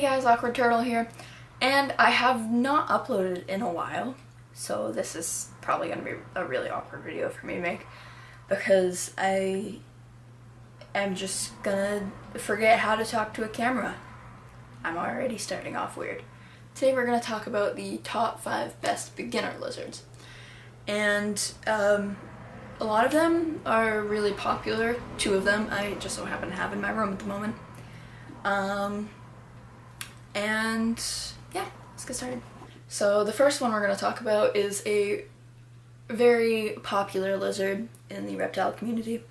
Hey guys, Awkward Turtle here, and I have not uploaded in a while, so this is probably going to be a really awkward video for me to make, because I am just gonna forget how to talk to a camera. I'm already starting off weird. Today we're going to talk about the top 5 best beginner lizards, and a lot of them are really popular. 2 of them I just so happen to have in my room at the moment. And yeah, let's get started. So the first one we're going to talk about is a very popular lizard in the reptile community,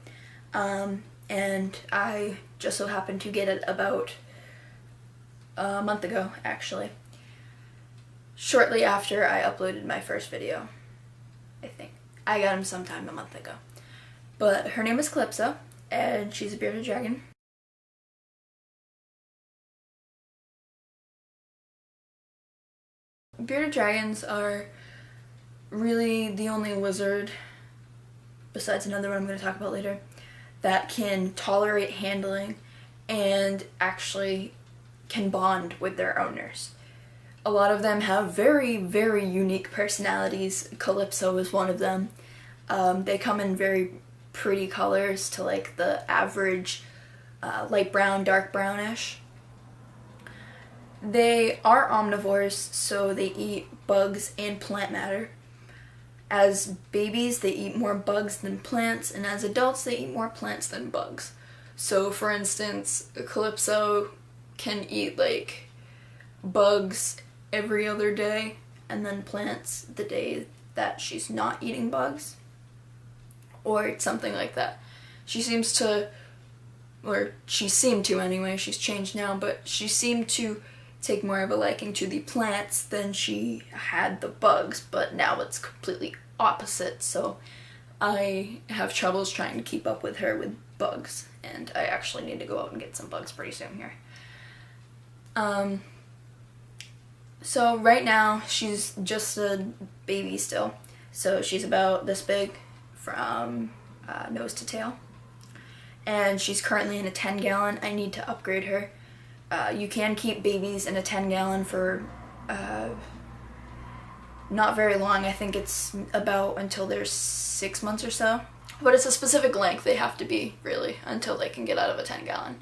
and I just so happened to get it about a month ago, actually, shortly after I uploaded my first video. I think I got him sometime a month ago, but her name is Calypso, and she's a bearded dragon. Bearded dragons are really the only lizard, besides another one I'm going to talk about later, that can tolerate handling and actually can bond with their owners. A lot of them have very, very unique personalities. Calypso is one of them. They come in very pretty colors to like the average light brown, dark brownish. They are omnivores, so they eat bugs and plant matter. As babies, they eat more bugs than plants, and as adults, they eat more plants than bugs. So, for instance, Calypso can eat, like, bugs every other day, and then plants the day that she's not eating bugs, or something like that. She seems to, or she seemed to anyway, she's changed now, but she seemed to take more of a liking to the plants than she had the bugs, but now it's completely opposite, so I have troubles trying to keep up with her with bugs, and I actually need to go out and get some bugs pretty soon here. So right now she's just a baby still, so she's about this big from nose to tail, and she's currently in a 10-gallon. I need to upgrade her. You can keep babies in a 10-gallon for not very long. I think it's about until they're 6 months or so. But it's a specific length they have to be, really, until they can get out of a 10-gallon.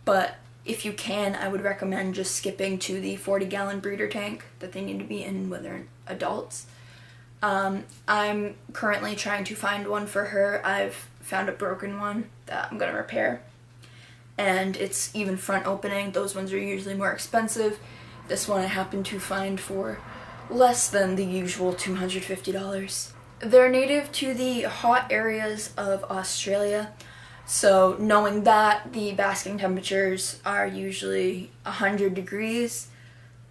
But if you can, I would recommend just skipping to the 40-gallon breeder tank that they need to be in when they're adults. I'm currently trying to find one for her. I've found a broken one that I'm going to repair. And it's even front opening. Those ones are usually more expensive. This one I happened to find for less than the usual $250. They're native to the hot areas of Australia, so knowing that the basking temperatures are usually 100 degrees,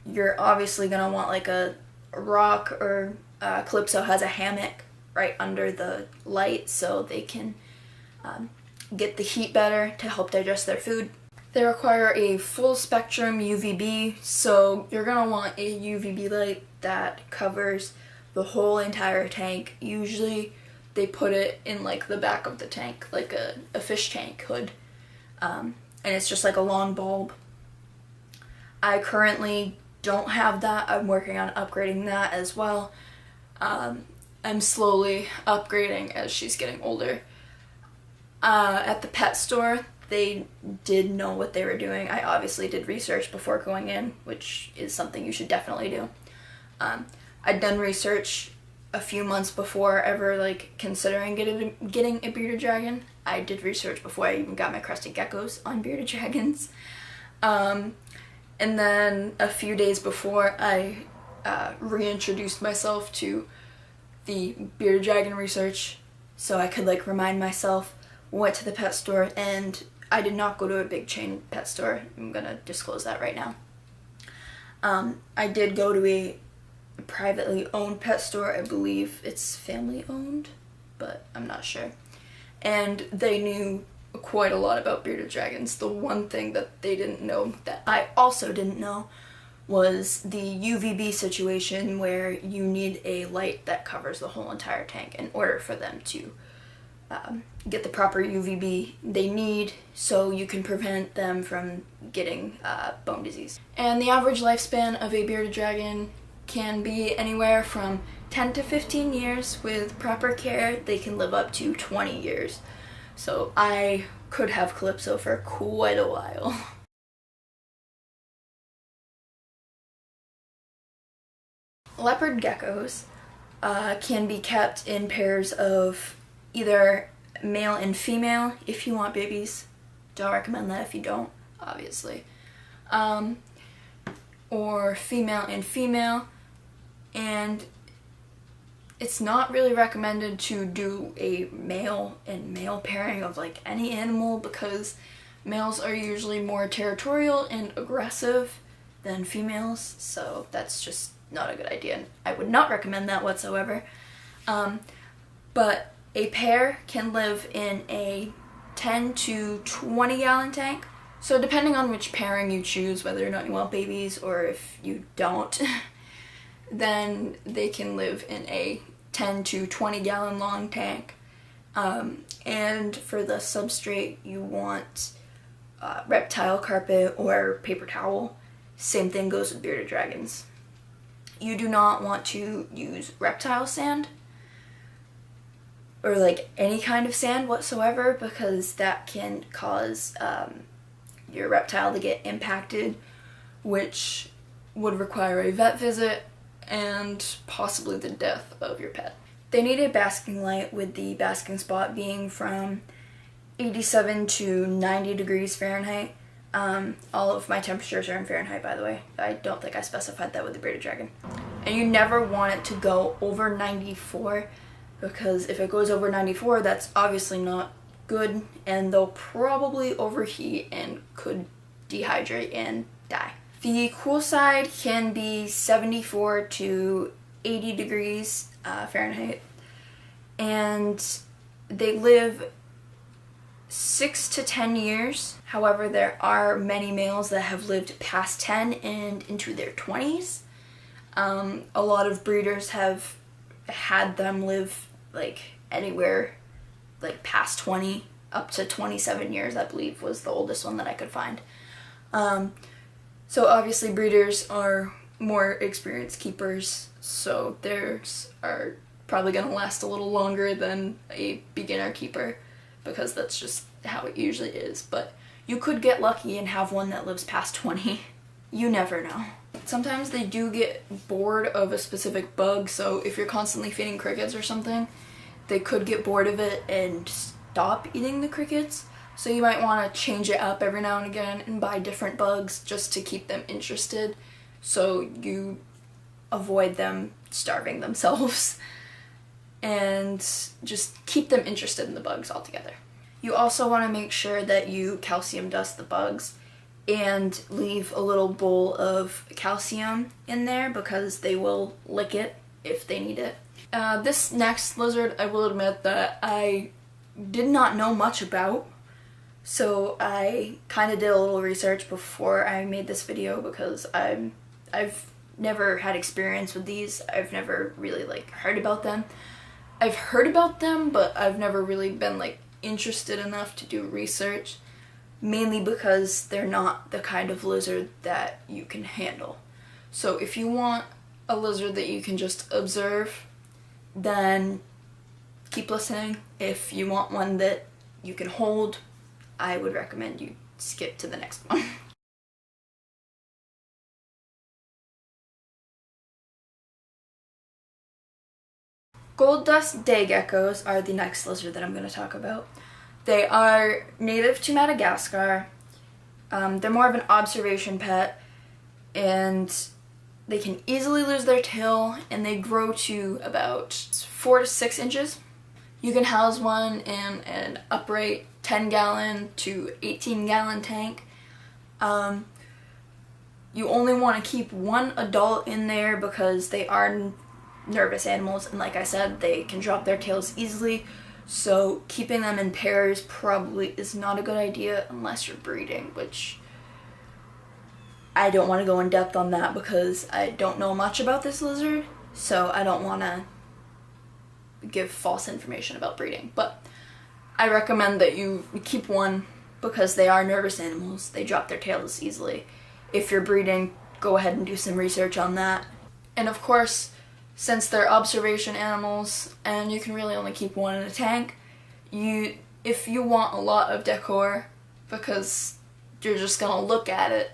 you're obviously going to want like a rock, or Calypso has a hammock right under the light so they can get the heat better to help digest their food. They require a full spectrum UVB, so you're going to want a UVB light that covers the whole entire tank. Usually they put it in like the back of the tank, like a fish tank hood, and it's just like a long bulb. I currently don't have that. I'm working on upgrading that as well. I'm slowly upgrading as she's getting older. At the pet store, they did know what they were doing. I obviously did research before going in, which is something you should definitely do. I'd done research a few months before ever like considering getting a bearded dragon. I did research before I even got my crested geckos on bearded dragons. And then a few days before, I reintroduced myself to the bearded dragon research so I could like remind myself. Went to the pet store, and I did not go to a big chain pet store. I'm gonna disclose that right now. I did go to a privately owned pet store. I believe it's family owned, but I'm not sure. And they knew quite a lot about bearded dragons. The one thing that they didn't know that I also didn't know was the UVB situation, where you need a light that covers the whole entire tank in order for them to get the proper UVB they need so you can prevent them from getting bone disease. And the average lifespan of a bearded dragon can be anywhere from 10 to 15 years. With proper care, they can live up to 20 years. So I could have Calypso for quite a while. Leopard geckos can be kept in pairs of either male and female if you want babies. Don't recommend that if you don't, obviously. Or female and female. And it's not really recommended to do a male and male pairing of like any animal, because males are usually more territorial and aggressive than females, so that's just not a good idea, and I would not recommend that whatsoever. But a pair can live in a 10 to 20 gallon tank. So depending on which pairing you choose, whether or not you want babies or if you don't, then they can live in a 10 to 20 gallon long tank. And for the substrate, you want reptile carpet or paper towel. Same thing goes with bearded dragons. You do not want to use reptile sand or like any kind of sand whatsoever, because that can cause your reptile to get impacted, which would require a vet visit and possibly the death of your pet. They need a basking light, with the basking spot being from 87 to 90 degrees Fahrenheit. All of my temperatures are in Fahrenheit, by the way. I don't think I specified that with the bearded dragon. And you never want it to go over 94, because if it goes over 94, that's obviously not good, and they'll probably overheat and could dehydrate and die. The cool side can be 74 to 80 degrees Fahrenheit, and they live 6 to 10 years. However, there are many males that have lived past 10 and into their 20s. A lot of breeders have had them live like anywhere like past 20 up to 27 years, I believe was the oldest one that I could find. So obviously breeders are more experienced keepers, so theirs are probably going to last a little longer than a beginner keeper, because that's just how it usually is. But you could get lucky and have one that lives past 20. You never know. Sometimes they do get bored of a specific bug, so if you're constantly feeding crickets or something, they could get bored of it and stop eating the crickets. So you might want to change it up every now and again and buy different bugs just to keep them interested, so you avoid them starving themselves and just keep them interested in the bugs altogether. You also want to make sure that you calcium dust the bugs and leave a little bowl of calcium in there, because they will lick it if they need it. This next lizard, I will admit that I did not know much about, so I kind of did a little research before I made this video, because I've never had experience with these. I've never really like heard about them. I've heard about them, but I've never really been like interested enough to do research, mainly because they're not the kind of lizard that you can handle. So if you want a lizard that you can just observe, then keep listening. If you want one that you can hold, I would recommend you skip to the next one. Gold dust day geckos are the next lizard that I'm going to talk about. They are native to Madagascar. They're more of an observation pet, and they can easily lose their tail, and they grow to about 4 to 6 inches. You can house one in an upright 10 gallon to 18 gallon tank. You only want to keep one adult in there because they are nervous animals, and like I said, they can drop their tails easily, so keeping them in pairs probably is not a good idea unless you're breeding, which I don't want to go in depth on that because I don't know much about this lizard, so I don't want to give false information about breeding. But I recommend that you keep one because they are nervous animals. They drop their tails easily. If you're breeding, go ahead and do some research on that. And of course, since they're observation animals and you can really only keep one in a tank, if you want a lot of decor because you're just gonna look at it,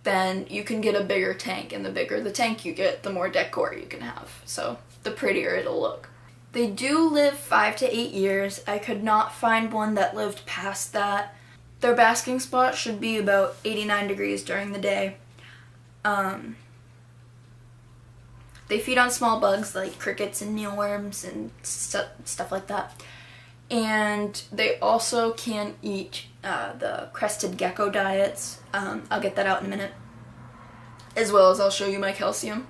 then you can get a bigger tank, and the bigger the tank you get, the more decor you can have. So the prettier it'll look. They do live 5 to 8 years. I could not find one that lived past that. Their basking spot should be about 89 degrees during the day. They feed on small bugs like crickets and mealworms and stuff like that. And they also can eat the crested gecko diets. I'll get that out in a minute. As well as I'll show you my calcium.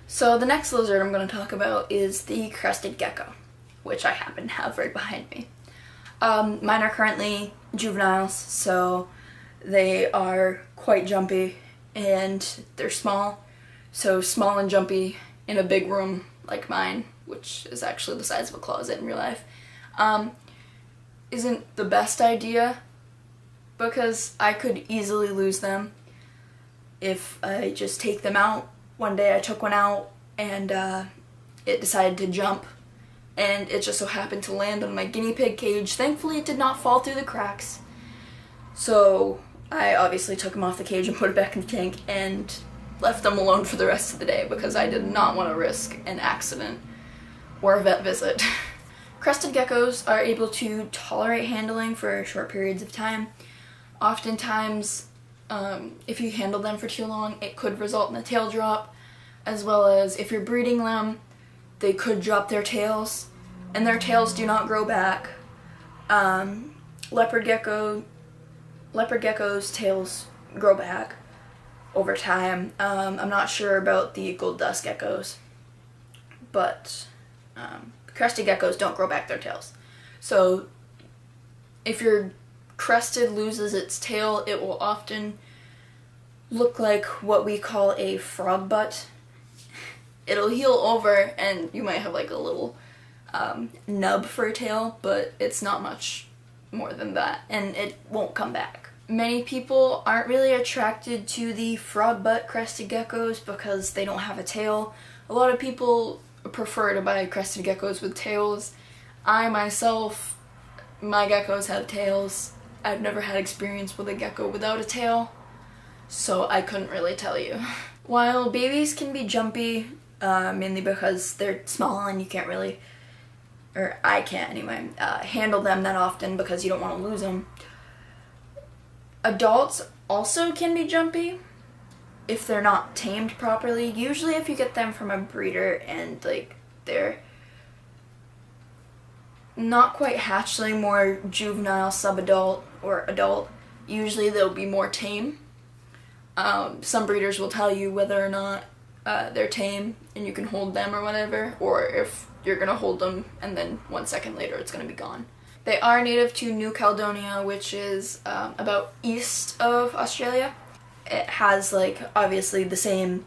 So the next lizard I'm going to talk about is the crested gecko, which I happen to have right behind me. Mine are currently juveniles, so they are quite jumpy and they're small. So small and jumpy in a big room like mine, which is actually the size of a closet in real life, isn't the best idea because I could easily lose them if I just take them out. One day I took one out and it decided to jump, and it just so happened to land on my guinea pig cage. Thankfully it did not fall through the cracks. So I obviously took him off the cage and put it back in the tank and left them alone for the rest of the day because I did not want to risk an accident or a vet visit. Crested geckos are able to tolerate handling for short periods of time. Oftentimes, if you handle them for too long, it could result in a tail drop, as well as if you're breeding them, they could drop their tails, and their tails do not grow back. Leopard geckos' tails grow back over time. I'm not sure about the gold dust geckos, but crested geckos don't grow back their tails. So if your crested loses its tail, it will often look like what we call a frog butt. It'll heal over and you might have like a little nub for a tail, but it's not much more than that, and it won't come back. Many people aren't really attracted to the frog butt crested geckos because they don't have a tail. A lot of people prefer to buy crested geckos with tails. I myself, my geckos have tails. I've never had experience with a gecko without a tail, so I couldn't really tell you. While babies can be jumpy, mainly because they're small and you can't really, or I can't anyway, handle them that often because you don't want to lose them. Adults also can be jumpy if they're not tamed properly. Usually if you get them from a breeder and like they're not quite hatchling, more juvenile, subadult, or adult, usually they'll be more tame. Some breeders will tell you whether or not they're tame and you can hold them or whatever, or if you're going to hold them and then 1 second later it's going to be gone. They are native to New Caledonia, which is about east of Australia. It has like obviously the same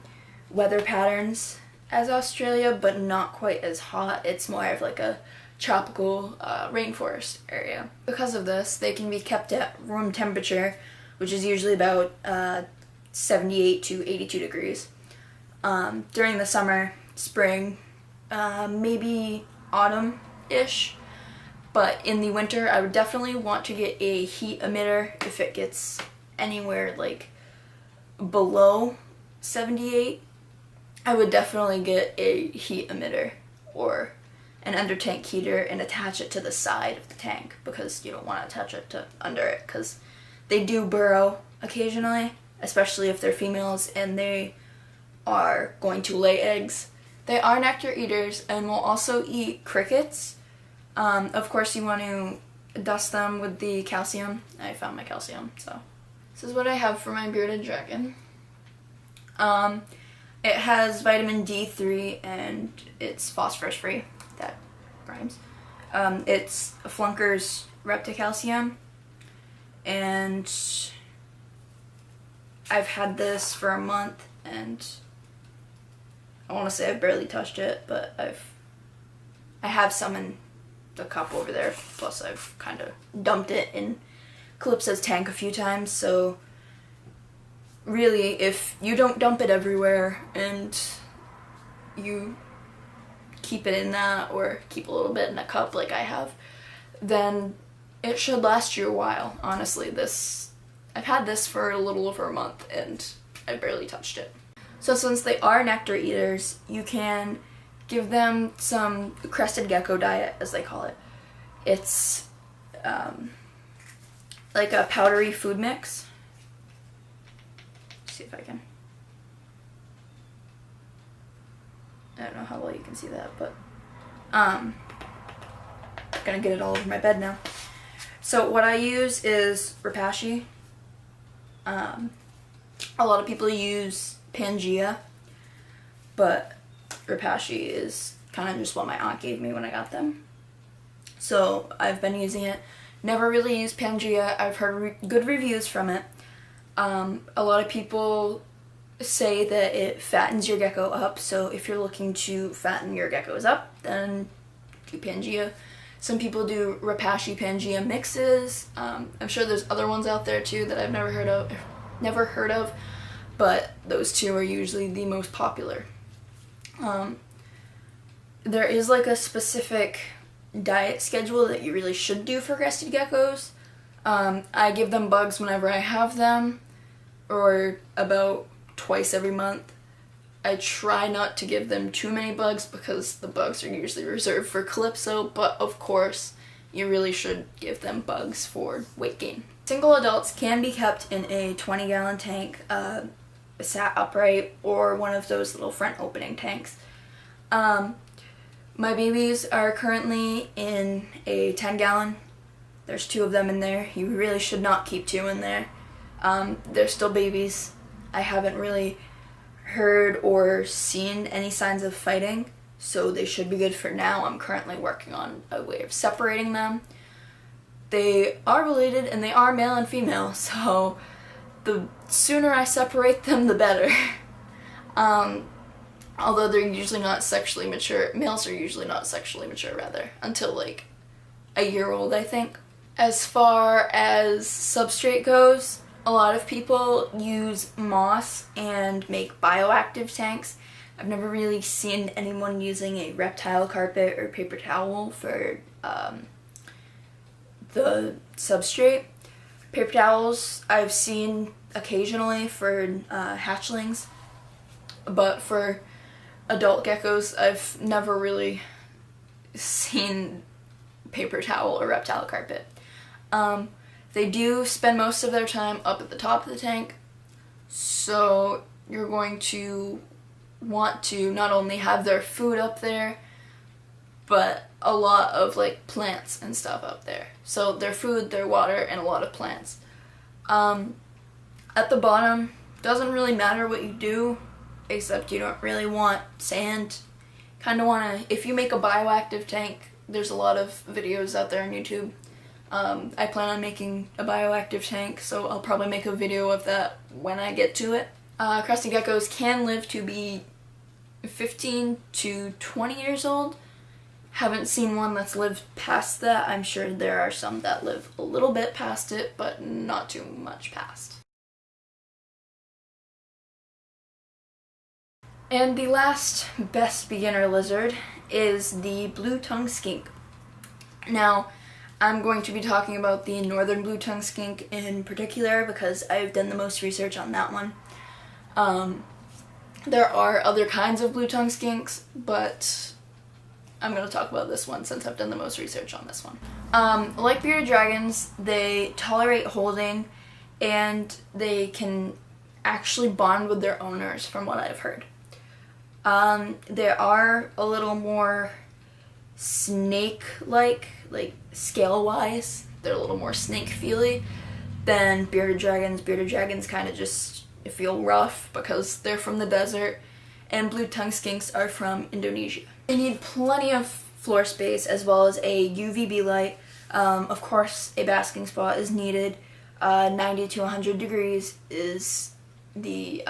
weather patterns as Australia, but not quite as hot. It's more of like a tropical rainforest area. Because of this, they can be kept at room temperature, which is usually about 78 to 82 degrees. During the summer, spring, maybe autumn-ish, but in the winter I would definitely want to get a heat emitter if it gets anywhere like below 78. I would definitely get a heat emitter or an under tank heater and attach it to the side of the tank because you don't want to attach it to under it because they do burrow occasionally, especially if they're females and they are going to lay eggs. They are nectar eaters and will also eat crickets. Of course you want to dust them with the calcium. I found my calcium, so this is what I have for my bearded dragon. It has vitamin D3 and it's phosphorus free. That rhymes. It's a Flunker's Repticalcium, and I've had this for a month and I want to say I've barely touched it, but I have some in the cup over there, plus I've kind of dumped it in Calypso's tank a few times, so really, if you don't dump it everywhere and you keep it in that or keep a little bit in a cup like I have, then it should last you a while. Honestly, I've had this for a little over a month and I barely touched it. So since they are nectar eaters, you can give them some crested gecko diet, as they call it. It's like a powdery food mix. Let's see if I can. I don't know how well you can see that, but gonna get it all over my bed now. So what I use is Repashy. A lot of people use Pangea, but Repashy is kind of just what my aunt gave me when I got them. So I've been using it. Never really used Pangea. I've heard good reviews from it. A lot of people say that it fattens your gecko up, so if you're looking to fatten your geckos up, then do Pangea. Some people do Repashy Pangea mixes. I'm sure there's other ones out there too that I've never heard of, but those two are usually the most popular. There is like a specific diet schedule that you really should do for crested geckos. I give them bugs whenever I have them, or about twice every month. I try not to give them too many bugs because the bugs are usually reserved for Calypso, but of course you really should give them bugs for weight gain. Single adults can be kept in a 20-gallon tank, sat upright, or one of those little front opening tanks. My babies are currently in a 10-gallon. There's 2 of them in there. You really should not keep 2 in there. They're still babies. I haven't really heard or seen any signs of fighting, so they should be good for now. I'm currently working on a way of separating them. They are related and they are male and female, so the sooner I separate them, the better. Although they're usually not sexually mature. Males are usually not sexually mature, rather, until like a year old, I think. As far as substrate goes, a lot of people use moss and make bioactive tanks. I've never really seen anyone using a reptile carpet or paper towel for the substrate. Paper towels I've seen occasionally for hatchlings, but for adult geckos I've never really seen paper towel or reptile carpet. They do spend most of their time up at the top of the tank, so you're going to want to not only have their food up there, but a lot of like plants and stuff up there. So their food, their water, and a lot of plants. At the bottom, doesn't really matter what you do, except you don't really want sand. Kind of want to, if you make a bioactive tank, there's a lot of videos out there on YouTube. I plan on making a bioactive tank, so I'll probably make a video of that when I get to it. Crested geckos can live to be 15 to 20 years old. Haven't seen one that's lived past that. I'm sure there are some that live a little bit past it, but not too much past. And the last best beginner lizard is the blue-tongued skink. Now, I'm going to be talking about the northern blue-tongued skink in particular because I've done the most research on that one. There are other kinds of blue-tongued skinks, but I'm going to talk about this one since I've done the most research on this one. Like bearded dragons, they tolerate holding and they can actually bond with their owners, from what I've heard. They are a little more snake-like, like scale-wise. They're a little more snake-feely than bearded dragons. Bearded dragons kind of just feel rough because they're from the desert, and blue-tongued skinks are from Indonesia. They need plenty of floor space as well as a UVB light. Of course, a basking spot is needed. 90 to 100 degrees is the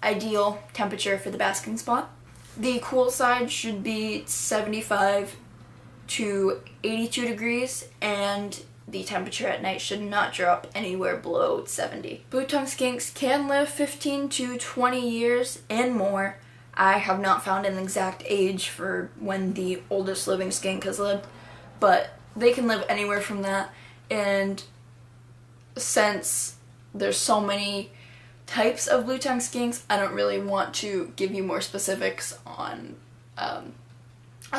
ideal temperature for the basking spot. The cool side should be 75 to 82 degrees, and the temperature at night should not drop anywhere below 70. Blue-tongued skinks can live 15 to 20 years and more. I have not found an exact age for when the oldest living skink has lived, but they can live anywhere from that. And since there's so many types of blue-tongued skinks, I don't really want to give you more specifics on a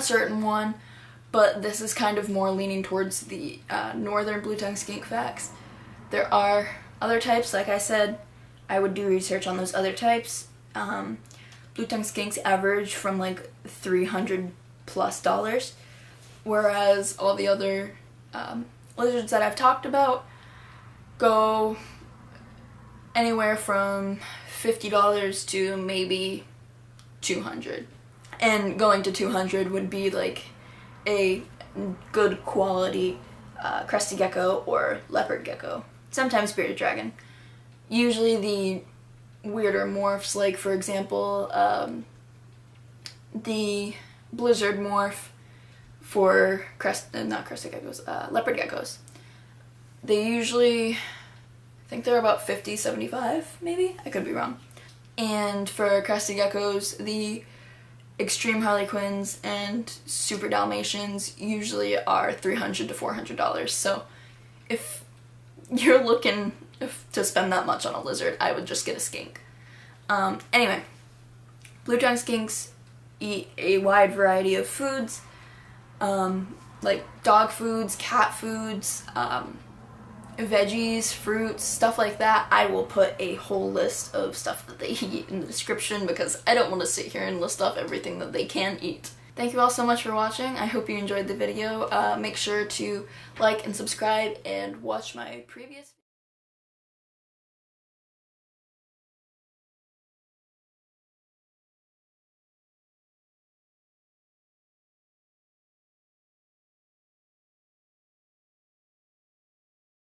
certain one, but this is kind of more leaning towards the northern blue-tongued skink facts. There are other types, like I said. I would do research on those other types. Blue-tongued skinks average from like $300+, whereas all the other lizards that I've talked about go anywhere from $50 to maybe $200. And going to $200 would be like a good quality crested gecko or leopard gecko. Sometimes bearded dragon. Usually the weirder morphs, like for example, the blizzard morph for leopard geckos. They usually, I think they're about 50, 75 maybe? I could be wrong. And for crested geckos, the extreme harlequins and super dalmatians usually are $300 to $400. So if you're looking to spend that much on a lizard, I would just get a skink. Anyway, blue-tongued skinks eat a wide variety of foods, like dog foods, cat foods, veggies, fruits, stuff like that. I will put a whole list of stuff that they eat in the description because I don't want to sit here and list off everything that they can eat. Thank you all so much for watching. I hope you enjoyed the video. Make sure to like and subscribe and watch my previous